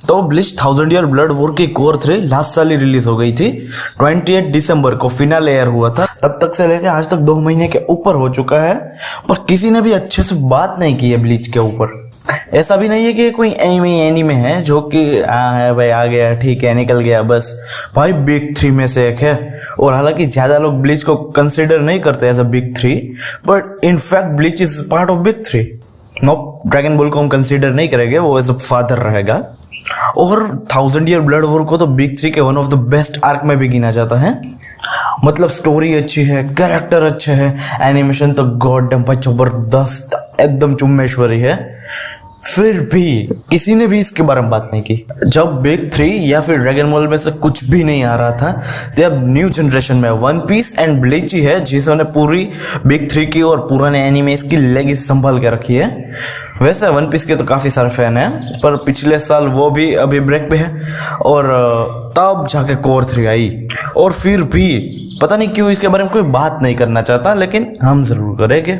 तो bleach 1000 year blood war की core 3 last साल ही रिलीज हो गई थी। 28 दिसंबर को फिनाले एयर हुआ था। तब तक से लेकर आज तक 2 महीने के ऊपर हो चुका है, पर किसी ने भी अच्छे से बात नहीं की है ब्लिच के ऊपर। ऐसा भी नहीं है कि कोई एनीमे है जो कि है भाई आ गया ठीक है निकल गया बस। भाई बिग 3 में से एक है, और हालांकि ज्यादा लोग ब्लिच को कंसिडर नहीं करते as a big 3, but in fact Bleach is part of big 3। No, Dragon Ball को हम कंसिडर नहीं करेंगे, वो एज अ फादर रहेगा। और 1000 ईयर ब्लड वॉर को तो बिग 3 के one of the best arc में भी गिना जाता है। मतलब स्टोरी अच्छी है, कैरेक्टर अच्छे है, एनिमेशन तो गॉड डैम भाई जबरदस्त, एकदम चुम्मेश्वरी है। फिर भी किसी ने भी इसके बारे में बात नहीं की। जब बिग 3 या फिर ड्रैगन बॉल में से कुछ भी नहीं आ रहा था, तो अब न्यू जनरेशन में वन पीस एंड ब्लीच ही है जिन्होंने पूरी बिग 3 की और पुराने एनिमेस की लेगेसी संभाल के रखी है। वैसे वन पीस के तो काफी सारे फैन हैं, पर पिछले साल वो भी अभी ब्रेक पे है, और तब जाके कोर 3 आई। और फिर भी पता नहीं क्यों इसके बारे में कोई बात नहीं करना चाहता, लेकिन हम जरूर करेंगे।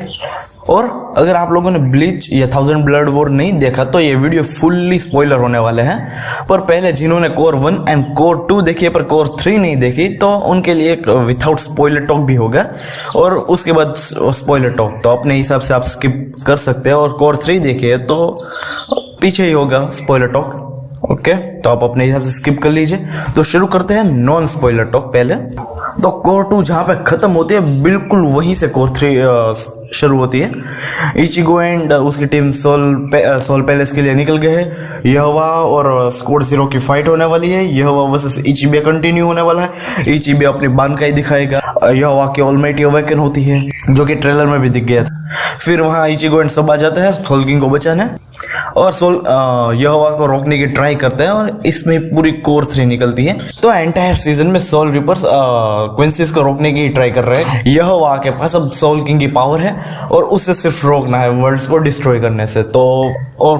और अगर आप लोगों ने ब्लीच या 1000 ब्लड वॉर नहीं देखा तो ये वीडियो फुल्ली स्पॉइलर होने वाले हैं। पर पहले जिन्होंने कोर 1 एंड कोर 2 देखी है पर कोर 3 नहीं देखी, तो उनके लिए एक विदाउट स्पॉइलर टॉक भी होगा, और उसके बाद स्पॉइलर टॉक तो अपने हिसाब से आप स्किप कर सकते हैं। और कोर 3 देखिए तो पीछे ही होगा स्पॉइलर टॉक। ओके, तो आप अपने हिसाब से स्किप कर लीजिए। तो शुरू करते हैं नॉन स्पॉइलर टॉक पहले। तो कोर 2 जहां पे खत्म होती है बिल्कुल वहीं से कोर 3 शुरू होती है। इचिगो एंड उसकी टीम सोल पैलेस के लिए निकल गए हैं। यहवा और स्क्वाड 0 की फाइट होने वाली है। यहवा वर्सेस इचिबे कंटिन्यू होने वाला है। इचिबे अपनी बानकाई दिखाएगा। यहवा की ऑलमाइटी अवेकन होती है, जो कि ट्रेलर में भी दिख गया था। फिर वहां इचिगो एंड सब आ जाते हैं सोल किंग को बचाने, और सोल यहोवा को रोकने की ट्राई करते हैं, और इसमें पूरी कोर 3 निकलती है। तो एंटायर सीजन में सोल रिपर्स क्विंसिस को रोकने की ट्राई कर रहे हैं। यहोवा के पास अब सोल किंग की पावर है, और उससे सिर्फ रोकना है वर्ल्ड्स को डिस्ट्रॉय करने से। तो और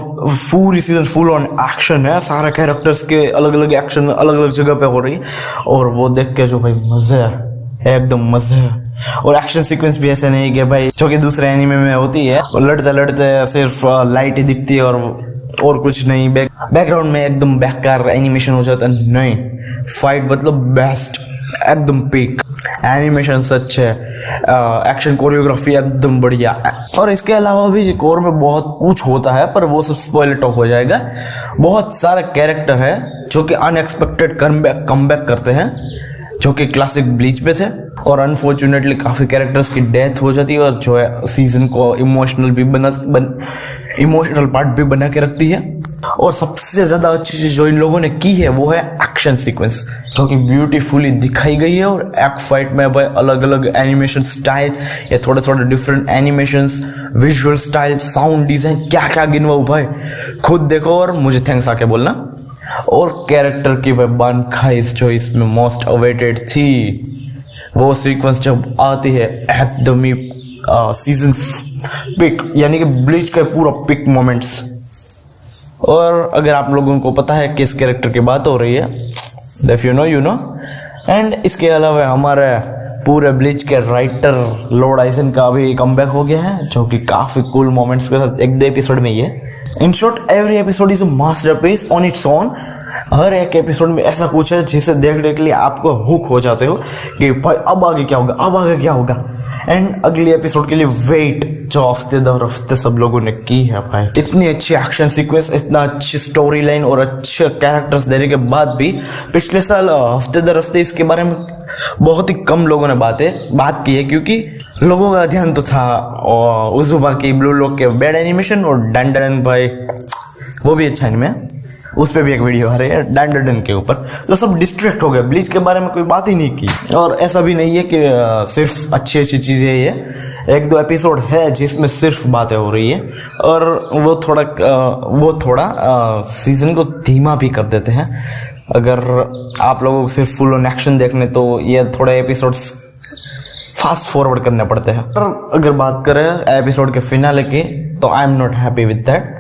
पूरी सीजन फुल ऑन एक्शन है, सारे कैरेक्टर्स के अलग अलग एक्शन अलग अलग जगह पे हो रही है, और वो देख के जो भाई मजा है, एकदम मजा है। और एक्शन सीक्वेंस भी ऐसे नहीं कि भाई जो कि दूसरे एनिमे में होती है, लड़ते लड़ते सिर्फ लाइट ही दिखती है और कुछ नहीं, बैकग्राउंड में एकदम बेकार एनिमेशन हो जाता है। नहीं, फाइट मतलब बेस्ट, एकदम पीक एनिमेशन अच्छे, एक्शन कोरियोग्राफी एकदम बढ़िया। और इसके अलावा भी कोर में बहुत कुछ होता है, पर वो सब स्पॉइलर टॉक हो जाएगा। बहुत सारे कैरेक्टर है जो कि अनएक्सपेक्टेड कमबैक करते हैं, जो कि क्लासिक ब्लीच पे थे, और अनफॉर्चुनेटली काफी कैरेक्टर्स की डेथ हो जाती है, और जो है सीजन को इमोशनल पार्ट भी बना के रखती है। और सबसे ज्यादा अच्छी चीज जो इन लोगों ने की है वो है एक्शन सीक्वेंस, जो कि ब्यूटीफुली दिखाई गई है। और एक फाइट में भाई अलग अलग एनिमेशन स्टाइल या थोड़े थोड़े different animations, visual style, sound design, क्या क्या गिनवाऊं भाई, खुद देखो और मुझे थैंक्स आके बोलना। और कैरेक्टर की वह बानखाई जो इसमें मोस्ट अवेटेड थी, वो सीक्वेंस जब आती है एकदम ही सीजन पिक, यानी कि ब्लीच का पूरा पिक मोमेंट्स। और अगर आप लोगों को पता है किस कैरेक्टर की बात हो रही है, इफ यू नो। एंड इसके अलावा हमारे पूरे ब्लीच के राइटर लॉर्ड आइसन का भी कमबैक हो गया है, जो कि काफी कूल मोमेंट्स के साथ 1-2 एपिसोड में ही है। In short every episode is a masterpiece on its own. हर एक एपिसोड में ऐसा कुछ है जिसे देखने के लिए आपको हुक हो जाते हो कि भाई अब आगे क्या होगा, अब आगे क्या होगा। एंड अगली एपिसोड के लिए वेट, जो हफ्ते दर हफ्ते सब लोगों ने की है भाई। इतनी अच्छी एक्शन सीक्वेंस, इतना अच्छी स्टोरी लाइन और अच्छे कैरेक्टर्स देने के बाद भी पिछले साल हफ्ते दर हफ्ते इसके बारे में बहुत ही कम लोगों ने बात की है, क्योंकि लोगों का ध्यान तो था उजुमा की ब्लू लॉक के बैड एनिमेशन, और डैंडरन भाई वो भी अच्छा एनिमे, उस पर भी एक वीडियो आ रही है डैंडरन के ऊपर। तो सब डिस्ट्रैक्ट हो गए, ब्लीच के बारे में कोई बात ही नहीं की। और ऐसा भी नहीं है कि सिर्फ अच्छी अच्छी चीजें, ये 1-2 एपिसोड है जिसमें सिर्फ बातें हो रही है, और वो थोड़ा सीजन को धीमा भी कर देते हैं। अगर आप लोगों को सिर्फ फुल ऑन एक्शन देखने, तो ये थोड़े एपिसोड्स फास्ट फॉरवर्ड करने पड़ते हैं। पर अगर बात करें एपिसोड के फिनाले की, तो I am not happy with that.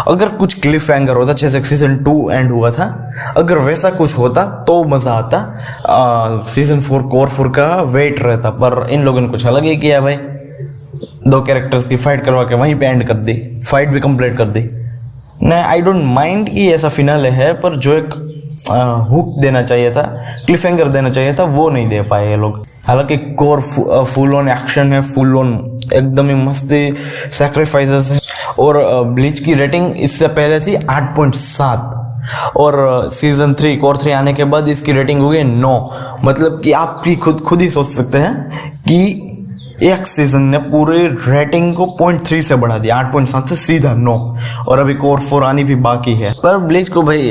अगर कुछ क्लिफ हैंगर होता जैसे सीजन 2 एंड हुआ था, अगर वैसा कुछ होता तो मजा आता। सीजन 4 कोर 4 का वेट रहता, पर इन लोगों ने कुछ अलग ही किया भाई। 2 कैरेक्टर्स की फाइट करवा के वहीं पे एंड कर दी, फाइट भी कंप्लीट कर दी। नहीं, आई डोंट माइंड कि ऐसा फिनाले है, पर जो एक हुक देना चाहिए था, क्लिफ हैंगर देना चाहिए था, वो नहीं दे पाए ये लोग। हालांकि कोर फुल ऑन एक्शन है, फुल ऑन एकदम ही मस्ती सैक्रिफाइसेस है। और ब्लीच की रेटिंग इससे पहले थी 8.7 और सीजन 3 कोर 3 आने के बाद इसकी रेटिंग हो गई 9। मतलब कि आप भी खुद ही सोच सकते हैं कि एक सीजन ने पूरे रेटिंग को 0.3 से बढ़ा दिया, 8.7 से सीधा 9। और अभी कोर 4 आनी भी बाकी है। पर ब्लीच को भाई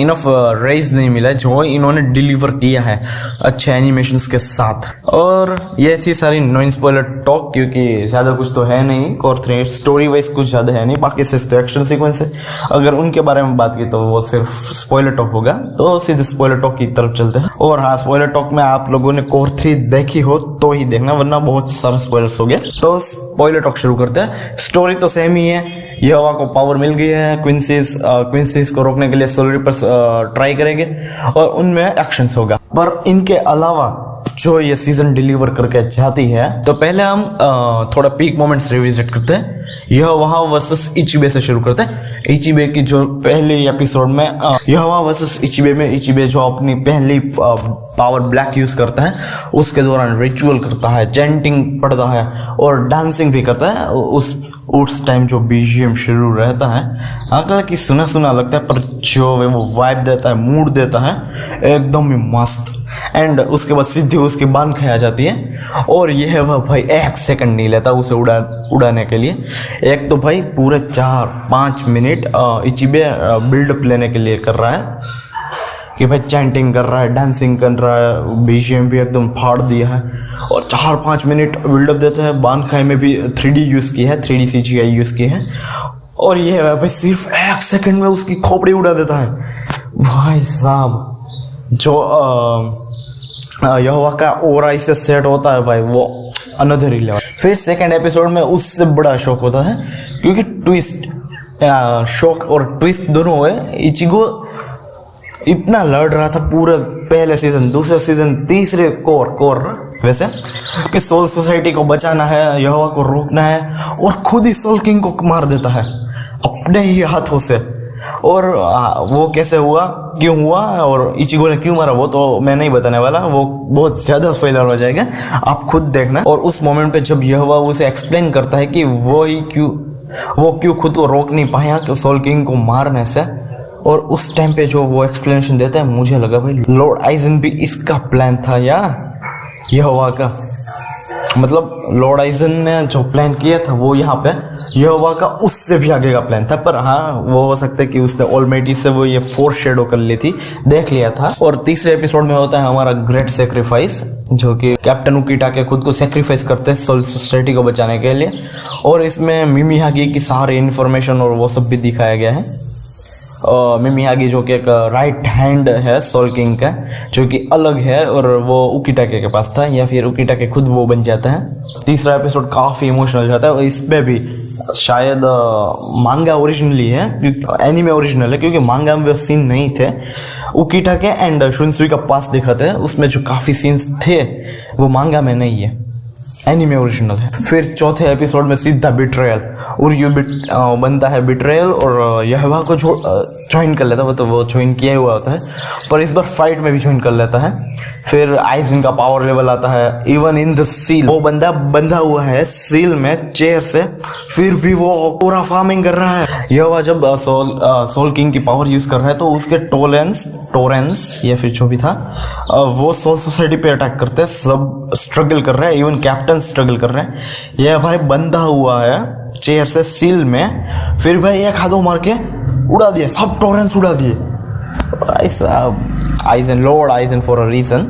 इनफ रेज नहीं मिला जो इन्होंने डिलीवर किया है अच्छे एनिमेशंस के साथ। और ये थी सारी नॉन स्पॉइलर टॉक, क्योंकि ज्यादा कुछ तो है नहीं कोर 3 स्टोरी वाइज, कुछ ज्यादा है नहीं, बाकी सिर्फ तो एक्शन सीक्वेंस है। अगर उनके बारे में बात की तो वो सिर्फ स्पॉइलर टॉक होगा, तो सीधे स्पॉइलर टॉक की तरफ चलते हैं। और हाँ, स्पॉइलर टॉक में आप लोगों ने कोर 3 देखी हो तो ही देखना, वरना बहुत सारे स्पॉयलर्स हो गए। तो स्पॉइलर टॉक शुरू करते हैं। स्टोरी तो सेम ही है, यहोवा को पावर मिल गई है, क्विंसीज को रोकने के लिए सोल रिपर्स ट्राई करेंगे और उनमें एक्शंस होगा। पर इनके अलावा जो ये सीजन डिलीवर करके जाती है, तो पहले हम थोड़ा पीक मोमेंट्स रिविजिट करते हैं। यहोवा वर्सेस इचिबे से शुरू करते हैं। इचिबे की जो पहले एपिसोड में यहोवा वर्सेस इचिबे में इचिबे जो अपनी पहली पावर ब्लैक यूज करता है, उसके दौरान रिचुअल करता है, चैंटिंग पढ़ता है और डांसिंग भी करता है। उस टाइम जो बीजीएम शुरू रहता है, हालांकि सुना सुना लगता है, पर जो वो वाइब देता है, मूड देता है, एकदम ही मस्त। एंड उसके बाद सीधी उसकी बांध खाया जाती है। और ये है वह भाई 1 सेकंड नहीं लेता उसे उड़ाने के लिए। एक तो भाई पूरे 4-5 मिनट इचिबे बिल्डअप लेने के लिए कर रहा है कि भाई चैंटिंग कर रहा है, डांसिंग कर रहा है, बीजीएम भी एकदम फाड़ दिया है और 4-5 मिनट बिल्डअप देता है। बांध खाई में भी 3D यूज़ की है, 3D CGI यूज़ की है। और ये है भाई सिर्फ 1 सेकंड में उसकी खोपड़ी उड़ा देता है भाई साहब। जो यहोवा का ओरा इससे सेट होता है भाई, वो अनदर ही लेवल। फिर सेकंड एपिसोड में उससे बड़ा शॉक होता है, क्योंकि ट्विस्ट, शॉक और ट्विस्ट दोनों हुए। इचिगो इतना लड़ रहा था पूरे पहले सीजन, दूसरे सीजन, तीसरे कोर वैसे कि सोल सोसाइटी को बचाना है, यहोवा को रोकना है, और खुद ही सोल किंग को मार देता है अपने ही हाथों से। और वो कैसे हुआ, क्यों हुआ और इचिगो ने क्यों मारा, वो तो मैं नहीं बताने वाला, वो बहुत ज्यादा स्पॉइलर हो जाएगा, आप खुद देखना। और उस मोमेंट पे जब यहोवा उसे एक्सप्लेन करता है कि वो क्यों खुद को रोक नहीं पाया सोल किंग को मारने से, और उस टाइम पे जो वो एक्सप्लेनेशन देता है, मुझे लगा भाई लॉर्ड आइजन भी इसका प्लान था या यहोवा का। मतलब लॉर्ड आइजन ने जो प्लान किया था वो यहाँ पे यहोवा का उससे भी आगे का प्लान था। पर हाँ, वो हो सकता है कि उसने ऑलमाइटी से वो ये फोर्स शेडो कर ली थी, देख लिया था। और तीसरे एपिसोड में होता है हमारा ग्रेट सेक्रीफाइस, जो कि कैप्टन उकीटा के खुद को सेक्रीफाइस करते हैं सोल सोसाइटी को बचाने के लिए। और इसमें मिमिहागी की सारी इन्फॉर्मेशन और वो सब भी दिखाया गया है। मिमिहागी जो कि एक राइट हैंड है सोल किंग का, जो कि अलग है, और वो उकीटाके के पास था, या फिर उकीटाके खुद वो बन जाता है। तीसरा एपिसोड काफी इमोशनल जाता है, और इसमें भी शायद मांगा ओरिजिनली है, एनीमे ओरिजिनल है, क्योंकि मांगा में वो सीन नहीं थे। उकीटाके एंड शुनसुई का पास दिखाते हैं, उसमें जो काफी सीन्स थे वो मांगा में नहीं है, एनीमे ओरिजिनल है। फिर चौथे एपिसोड में सीधा बिट्रेयल, और ये बनता है बिट्रेयल, और यहोवा को ज्वाइन कर लेता है। वो ज्वाइन किया हुआ होता है, पर इस बार फाइट में भी ज्वाइन कर लेता है। फिर आइजन का पावर लेवल आता है, इवन इन द सील, वो बंदा बंधा हुआ है सील में चेयर से, फिर भी वो पूरा फार्मिंग कर रहा है। यहोवा जब सोल किंग की पावर यूज कर रहा है, तो उसके टोरेंस या फिर जो भी था, वो सोल सोसाइटी पे अटैक करते हैं। सब स्ट्रगल कर रहे हैं, इवन कैप्टन स्ट्रगल कर रहे हैं। यह भाई बंधा हुआ है चेयर से सील में, फिर भाई एक हाथों मार के उड़ा दिया, सब टोरेंस उड़ा दिए भाई साहब। Aizen, lord Aizen for a reason.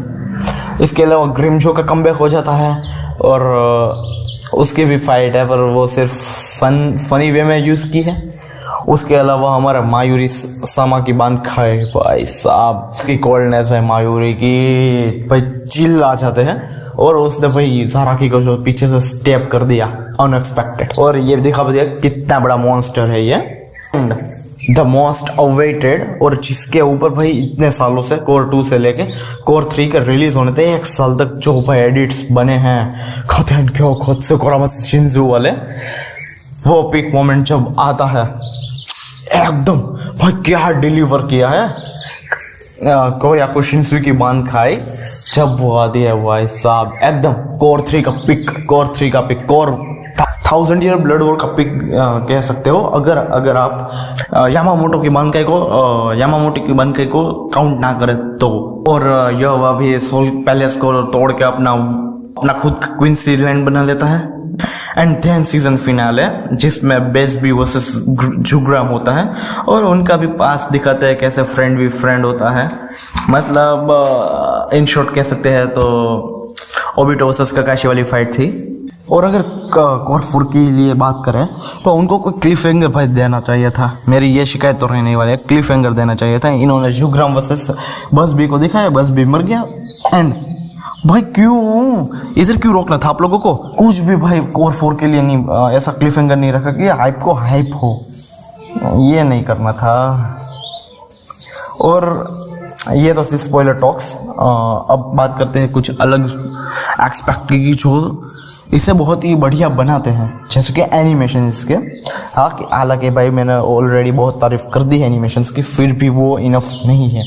इसके अलावा ग्रिमजो का कमबैक हो जाता है, और उसकी भी फाइट है, पर वो सिर्फ फनी वे में यूज की है। उसके अलावा हमारा मायूरी सामा की बांध खाए भाई साहब की कोल्डनेस है, मायूरी की भाई चिल आ जाते हैं। और उसने भाई ज़ाराकी को जो पीछे से स्टेप कर दिया अनएक्सपेक्टेड, और ये दिखा दिया कितना बड़ा मॉन्स्टर है ये, द मोस्ट अवेटेड, और जिसके ऊपर भाई इतने सालों से कोर 2 से लेके कोर 3 का रिलीज होने थे 1 साल तक जो भाई एडिट्स बने हैं खुद से कोरामा शिंजू वाले, वो पिक मोमेंट जब आता है एकदम भाई क्या डिलीवर किया है। कोरिया को शिंसुई की बांध खाई जब वो आती है भाई साहब, एकदम कोर 3 का pick, core 1000 year blood war का पिक कह सकते हो। अगर आप यामामोटो की बांधकाई को काउंट ना करें तो। और यह वह भी सोल पैलेस को तोड़ के अपना खुद का क्वींस लैंड बना लेता है। एंड देन सीजन फिनाले जिसमें बेसबी वर्सेस जुग्राम होता है और उनका भी पास दिखाते हैं कैसे फ्रेंड भी फ्रेंड होता है। मतलब इन शॉर्ट कह सकते हैं तो ओबिटो वर्सेस काकाशी वाली फाइट थी। और अगर कोर 4 के लिए बात करें तो उनको कोई क्लिफ हैंगर भाई देना चाहिए था। मेरी ये शिकायत तो रहने वाली है, क्लिफ हैंगर देना चाहिए था। इन्होंने जुग्राम वर्सेस बसबी को दिखाया, बसबी मर गया। एंड भाई क्यों इधर क्यों रोकना था आप लोगों को? कुछ भी भाई कोर 4 के लिए नहीं ऐसा क्लिफ हैंगर नहीं रखा कि हाइप को हाइप हो, ये नहीं करना था। और ये तो स्पॉइलर टॉक्स। अब बात करते हैं कुछ अलग एक्सपेक्ट की जो इसे बहुत ही बढ़िया बनाते हैं, जैसे कि एनिमेशन इसके। हालांकि भाई मैंने ऑलरेडी बहुत तारीफ कर दी है एनिमेशंस की, फिर भी वो इनफ नहीं है।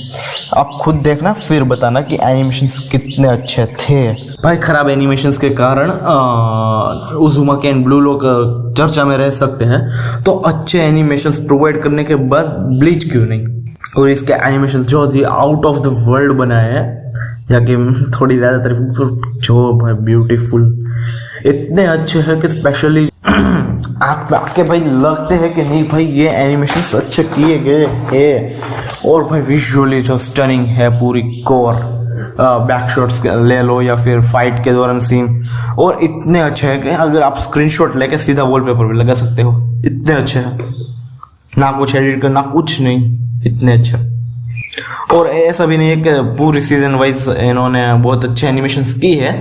आप खुद देखना फिर बताना कि एनिमेशंस कितने अच्छे थे। भाई खराब एनिमेशंस के कारण उजुमाकी एंड ब्लू लोग चर्चा में रह सकते हैं, तो अच्छे एनिमेशंस प्रोवाइड करने के बाद ब्लीच क्यों नहीं? और इसके एनिमेशन जो थी आउट ऑफ द वर्ल्ड बनाए हैं, या कि थोड़ी ज़्यादा तारीफ, जो भाई ब्यूटीफुल इतने अच्छे हैं कि स्पेशली आपके भाई लगते हैं कि नहीं भाई ये एनिमेशन अच्छे किए गए हैं। और भाई विजुअली जो स्टनिंग है पूरी कोर, बैक शॉट्स ले लो या फिर फाइट के दौरान सीन, और इतने अच्छे हैं कि अगर आप स्क्रीनशॉट लेके सीधा वॉलपेपर पे लगा सकते हो, इतने अच्छे हैं। ना कुछ एडिट करना, कुछ नहीं, इतने अच्छे। और ऐसा भी नहीं है कि पूरी सीजन वाइज इन्होंने बहुत अच्छे एनिमेशंस की है।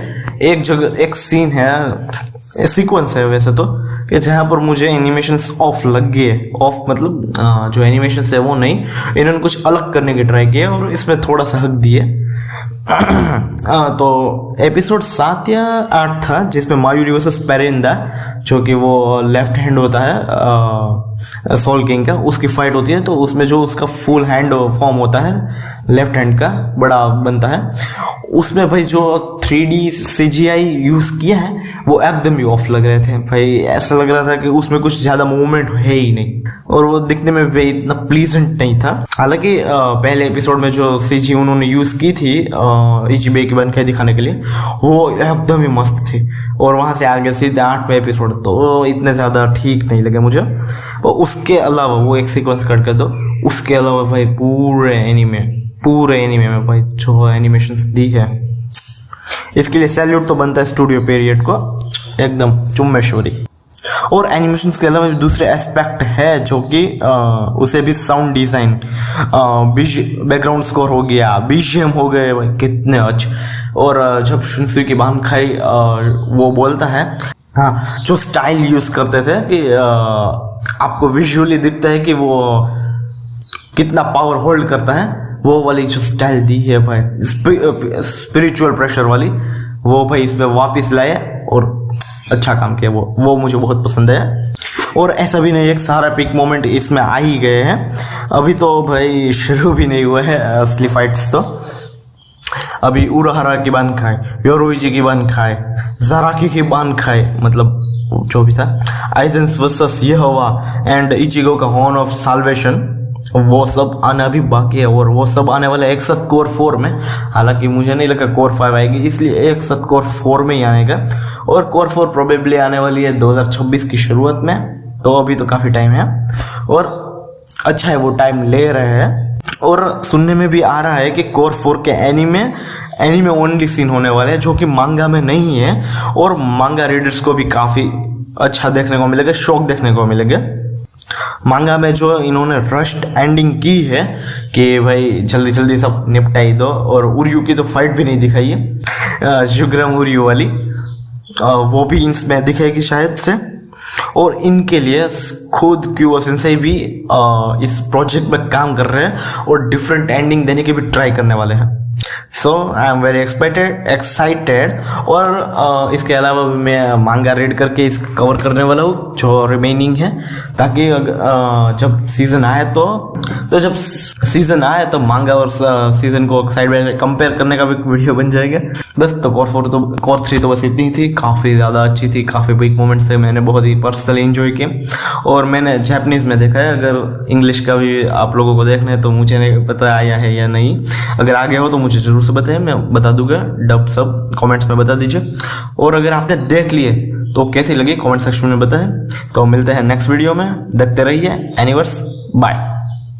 एक जगह एक सीन है, सीक्वेंस है वैसे तो, कि जहाँ पर मुझे एनिमेशंस ऑफ लग गए। ऑफ मतलब जो एनिमेशंस है वो नहीं, इन्होंने कुछ अलग करने की ट्राई किया और इसमें थोड़ा सा हक दिए। तो एपिसोड 7 या 8 था जिसमें मायूरी वर्सेस पेरेंदा, जो कि वो लेफ्ट हैंड होता है सोल किंग का, उसकी फाइट होती है। तो उसमें जो उसका फुल हैंड फॉर्म होता है लेफ्ट हैंड का, बड़ा बनता है, उसमें भाई जो 3D CGI यूज किया है वो एकदम ही ऑफ लग रहे थे भाई। ऐसा लग रहा था कि उसमें कुछ ज्यादा मूवमेंट है ही नहीं, और वो दिखने में भी इतना प्लीजेंट नहीं था। हालांकि पहले एपिसोड में जो CG उन्होंने यूज की थी इचिबे की बनकाई दिखाने के लिए, वो एकदम ही मस्त थी। और वहां से आगे सीधे 8वें एपिसोड तो इतने ज्यादा ठीक नहीं लगे मुझे। और उसके अलावा वो एक सीक्वेंस कट कर दो, उसके अलावा भाई पूरे एनीमे में भाई जो एनिमेशंस दी है, इसके लिए सैल्यूट तो बनता है स्टूडियो पीरियड को, एकदम चुम्मेश्वरी। और एनिमेशंस के अलावा दूसरे एस्पेक्ट है जो कि उसे भी साउंड डिजाइन, बैकग्राउंड स्कोर हो गया, BGM हो गए भाई कितने अच्छे। और जब शिंसुई की बांधकाई वो बोलता है, हाँ, जो स्टाइल यूज करते थे कि आपको विजुअली दिखता है कि वो कितना पावर होल्ड करता है, वो वाली जो स्टाइल दी है भाई, स्पिरिचुअल प्रेशर वाली, वो भाई इसमें वापस लाए और अच्छा काम किया। वो मुझे बहुत पसंद है। और ऐसा भी नहीं, एक सारा पिक मोमेंट इसमें आ ही गए हैं। अभी तो भाई शुरू भी नहीं हुआ है असली फाइट्स। तो अभी उराहारा की बांधकाई, योरोइची की बांधकाई, जाराकी की बांधकाई, मतलब जो भी था, आइजेंस वर्सेस यहोवा एंड इचिगो का हॉर्न ऑफ साल्वेशन, वो सब आना भी बाकी है। और वो सब आने वाला है एक साथ कोर 4 में। हालांकि मुझे नहीं लगा कोर 5 आएगी, इसलिए एक साथ कोर 4 में ही आएगा। और कोर 4 प्रोबेबली आने वाली है 2026 की शुरुआत में, तो अभी तो काफी टाइम है। और अच्छा है वो टाइम ले रहे हैं। और सुनने में भी आ रहा है कि कोर 4 के एनीमे ओनली सीन होने वाले हैं, जो कि मांगा में नहीं है। और मांगा रीडर्स को भी काफी अच्छा देखने को मिलेगा, शौक देखने को मिलेगा। मांगा में जो इन्होंने रश्ड एंडिंग की है कि भाई जल्दी जल्दी सब निपटाई दो, और उर्यू की तो फाइट भी नहीं दिखाई है, जुग्राम उर्यू वाली, वो भी इसमें दिखेगी शायद से। और इनके लिए खुद क्यूओ सेंसेई भी इस प्रोजेक्ट में काम कर रहे हैं और डिफरेंट एंडिंग देने की भी ट्राई करने वाले हैं। सो आई एम वेरी एक्साइटेड। और इसके अलावा भी मैं मांगा रीड करके इस कवर करने वाला हूँ जो रिमेनिंग है, ताकि जब सीजन आए तो जब सीजन आए तो मांगा और सीजन को साइड बाय साइड कंपेयर करने का भी वीडियो बन जाएगा। बस तो कोर 3 तो बस इतनी थी, काफ़ी ज़्यादा अच्छी थी, काफ़ी बिग मोमेंट्स थे, मैंने बहुत ही पर्सनली एंजॉय किए। और मैंने जापानीज़ में देखा है, अगर इंग्लिश का भी आप लोगों को देखना है तो मुझे नहीं पता आया है या नहीं, अगर आगे हो तो मुझे जरूर से बताएं, मैं बता दूंगा, डब सब कमेंट्स में बता दीजिए। और अगर आपने देख लिए तो कैसी लगी कमेंट सेक्शन में बताएं। तो मिलते हैं नेक्स्ट वीडियो में, देखते रहिए एनिवर्स, बाय।